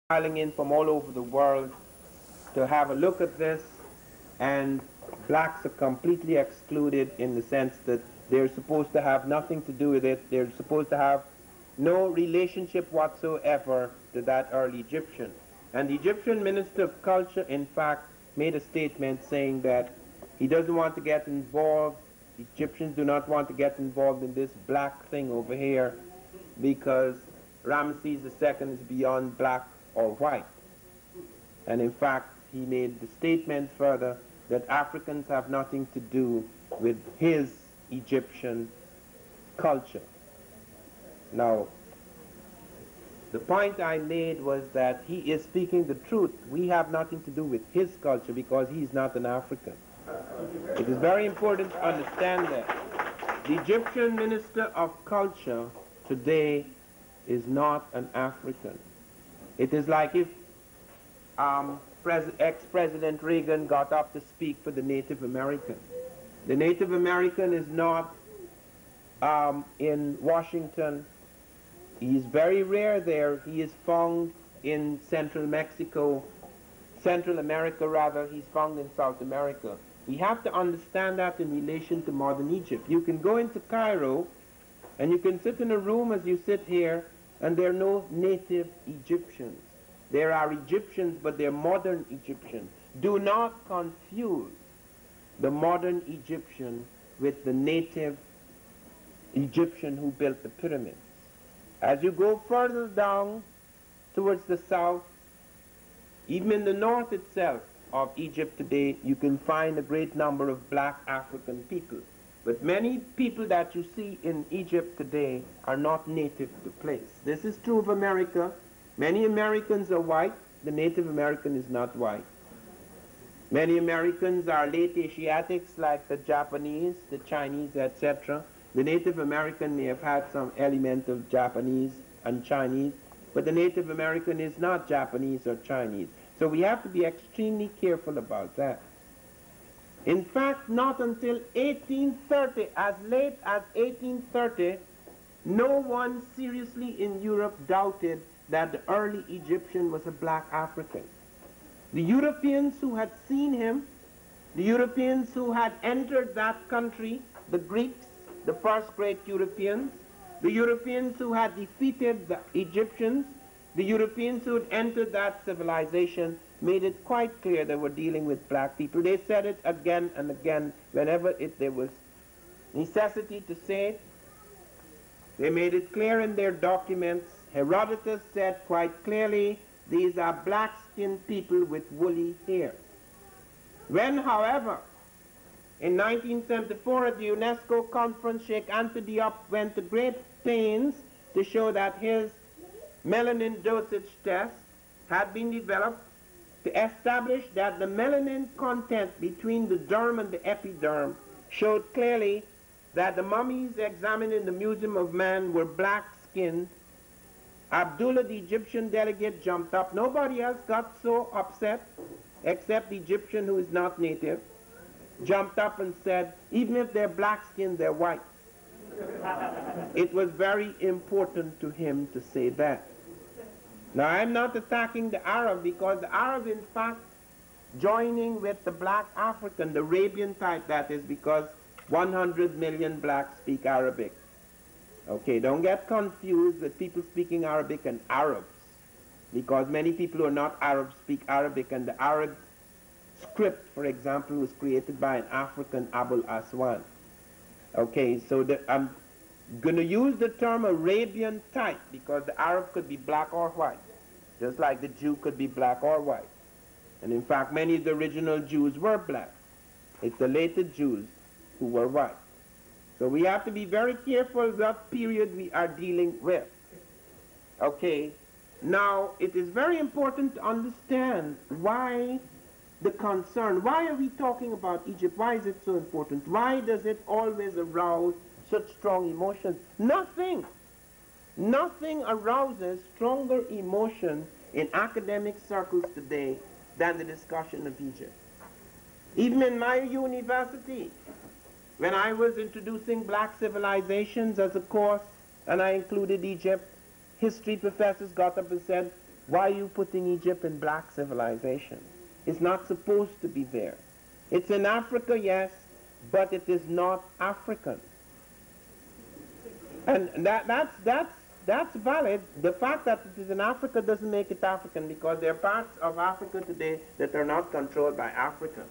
filing in from all over the world to have a look at this, and blacks are completely excluded in the sense that they're supposed to have nothing to do with it. They're supposed to have no relationship whatsoever to that early Egyptian. And the Egyptian Minister of Culture, in fact, made a statement saying that he doesn't want to get involved, the Egyptians do not want to get involved in this black thing over here because Ramesses II is beyond black or white. And in fact, he made the statement further that Africans have nothing to do with his Egyptian culture. Now, the point I made was that he is speaking the truth. We have nothing to do with his culture because he's not an African. It is very important to understand that. The Egyptian Minister of Culture today is not an African. It is like if ex-President Reagan got up to speak for the Native American. The Native American is not in Washington. He is very rare there. He is found in Central Mexico, Central America rather. He's found in South America. We have to understand that in relation to modern Egypt. You can go into Cairo and you can sit in a room as you sit here, and there are no native Egyptians. There are Egyptians, but they're modern Egyptians. Do not confuse the modern Egyptian with the native Egyptian who built the pyramids. As you go further down towards the south, even in the north itself of Egypt today, you can find a great number of black African people. But many people that you see in Egypt today are not native to the place. This is true of America. Many Americans are white. The Native American is not white. Many Americans are late Asiatics like the Japanese, the Chinese, etc. The Native American may have had some element of Japanese and Chinese, but the Native American is not Japanese or Chinese. So we have to be extremely careful about that. In fact, not until 1830, as late as 1830, no one seriously in Europe doubted that the early Egyptian was a black African. The Europeans who had seen him, the Europeans who had entered that country, the Greeks, the first great Europeans, the Europeans who had defeated the Egyptians, the Europeans who had entered that civilization, made it quite clear they were dealing with black people. They said it again and again whenever there was necessity to say it. They made it clear in their documents. Herodotus said quite clearly, these are black-skinned people with woolly hair. When, however, in 1974 at the UNESCO conference, Sheikh Anta Diop went to great pains to show that his melanin dosage test had been developed to establish that the melanin content between the derm and the epiderm showed clearly that the mummies examined in the Museum of Man were black-skinned. Abdullah, the Egyptian delegate, jumped up. Nobody else got so upset except the Egyptian who is not native. Jumped up and said, even if they're black-skinned, they're white. It was very important to him to say that. Now, I'm not attacking the Arab because the Arab, in fact, joining with the black African, the Arabian type, that is, because 100 million blacks speak Arabic. Okay, don't get confused with people speaking Arabic and Arabs, because many people who are not Arabs speak Arabic, and the Arab script, for example, was created by an African, Abul Aswan. Okay, so I'm going to use the term Arabian type because the Arab could be black or white, just like the Jew could be black or white. And in fact, many of the original Jews were black. It's the later Jews who were white. So we have to be very careful what period we are dealing with. Okay, now it is very important to understand why the concern. Why are we talking about Egypt? Why is it so important? Why does it always arouse such strong emotions? Nothing arouses stronger emotion in academic circles today than the discussion of Egypt. Even in my university, when I was introducing black civilizations as a course, and I included Egypt, history professors got up and said, Why are you putting Egypt in black civilization? It's not supposed to be there. It's in Africa, yes, but it is not African. And that's valid. The fact that it is in Africa doesn't make it African, because there are parts of Africa today that are not controlled by Africans.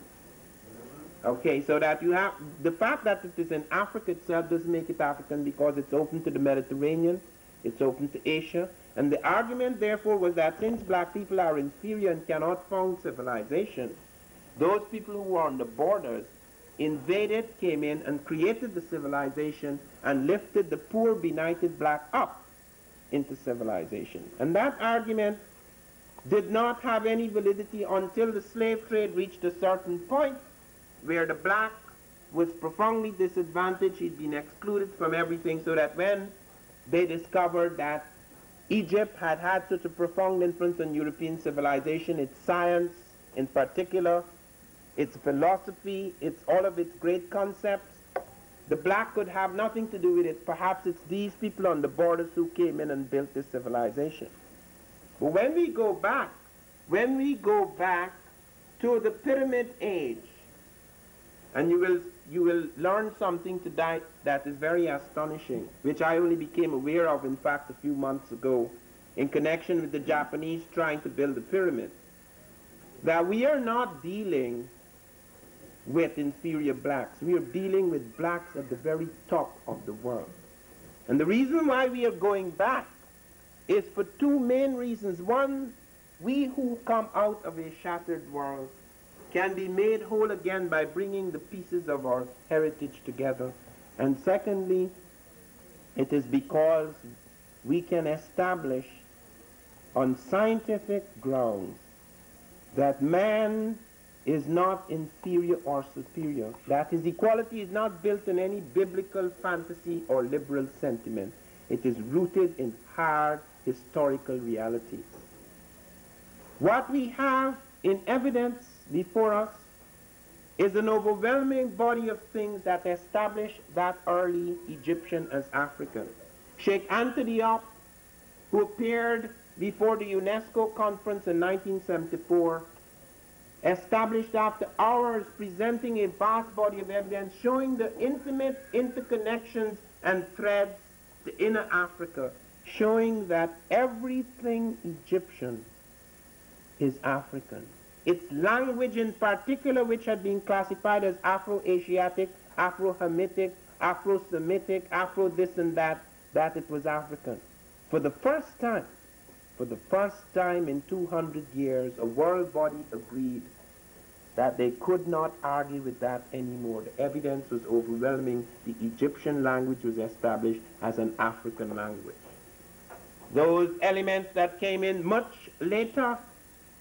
Okay, so that you have, the fact that it is in Africa itself doesn't make it African, because it's open to the Mediterranean, it's open to Asia, and the argument therefore was that since black people are inferior and cannot found civilization, those people who were on the borders invaded, came in and created the civilization and lifted the poor benighted black up into civilization. And that argument did not have any validity until the slave trade reached a certain point where the black was profoundly disadvantaged. He'd been excluded from everything, so that when they discovered that Egypt had had such a profound influence on European civilization, its science in particular, its philosophy, its all of its great concepts, the black could have nothing to do with it. Perhaps it's these people on the borders who came in and built this civilization. But when we go back to the Pyramid Age, and you will learn something tonight that is very astonishing, which I only became aware of, in fact, a few months ago, in connection with the Japanese trying to build the pyramid, that we are not dealing with inferior blacks. We are dealing with blacks at the very top of the world. And the reason why we are going back is for two main reasons. One, we who come out of a shattered world can be made whole again by bringing the pieces of our heritage together. And secondly, it is because we can establish on scientific grounds that man is not inferior or superior, that his equality is not built in any biblical fantasy or liberal sentiment. It is rooted in hard historical realities. What we have in evidence before us is an overwhelming body of things that establish that early Egyptian as African. Sheikh Antoniop, who appeared before the UNESCO conference in 1974, established after hours, presenting a vast body of evidence showing the intimate interconnections and threads to inner Africa, showing that everything Egyptian is African. Its language in particular, which had been classified as Afro-Asiatic, Afro-Hamitic, Afro-Semitic, Afro-this and that it was African. For the first time in 200 years, a world body agreed that they could not argue with that anymore. The evidence was overwhelming. The Egyptian language was established as an African language. Those elements that came in much later,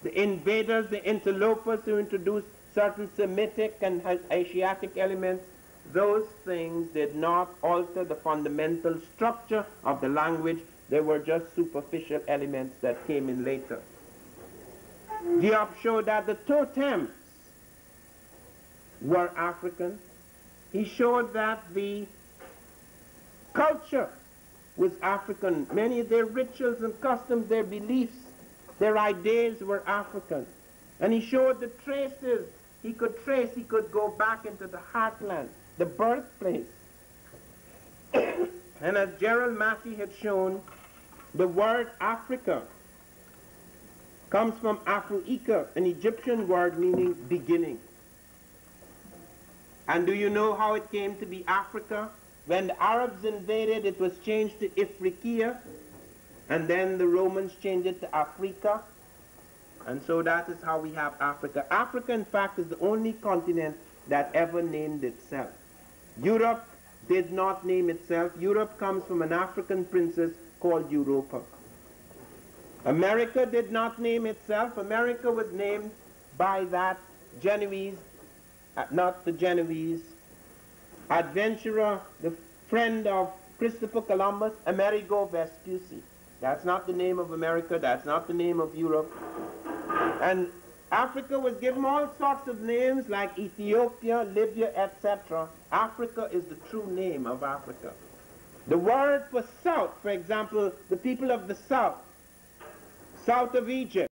the invaders, the interlopers who introduced certain Semitic and Asiatic elements, those things did not alter the fundamental structure of the language. They were just superficial elements that came in later. Diop showed that the totems were African. He showed that the culture was African. Many of their rituals and customs, their beliefs, their ideas were African. And he showed the traces. He could go back into the heartland, the birthplace. And as Gerald Massey had shown, the word Africa comes from Afroika, an Egyptian word meaning beginning. And do you know how it came to be Africa? When the Arabs invaded, it was changed to Ifriqiya, and then the Romans changed it to Africa, and so that is how we have Africa. Africa, in fact, is the only continent that ever named itself. Europe did not name itself. Europe comes from an African princess called Europa. America did not name itself. America was named by that Genoese, not the Genoese, adventurer, the friend of Christopher Columbus, Amerigo Vespucci. That's not the name of America. That's not the name of Europe. And Africa was given all sorts of names like Ethiopia, Libya, etc. Africa is the true name of Africa. The word for south, for example, the people of the south, south of Egypt.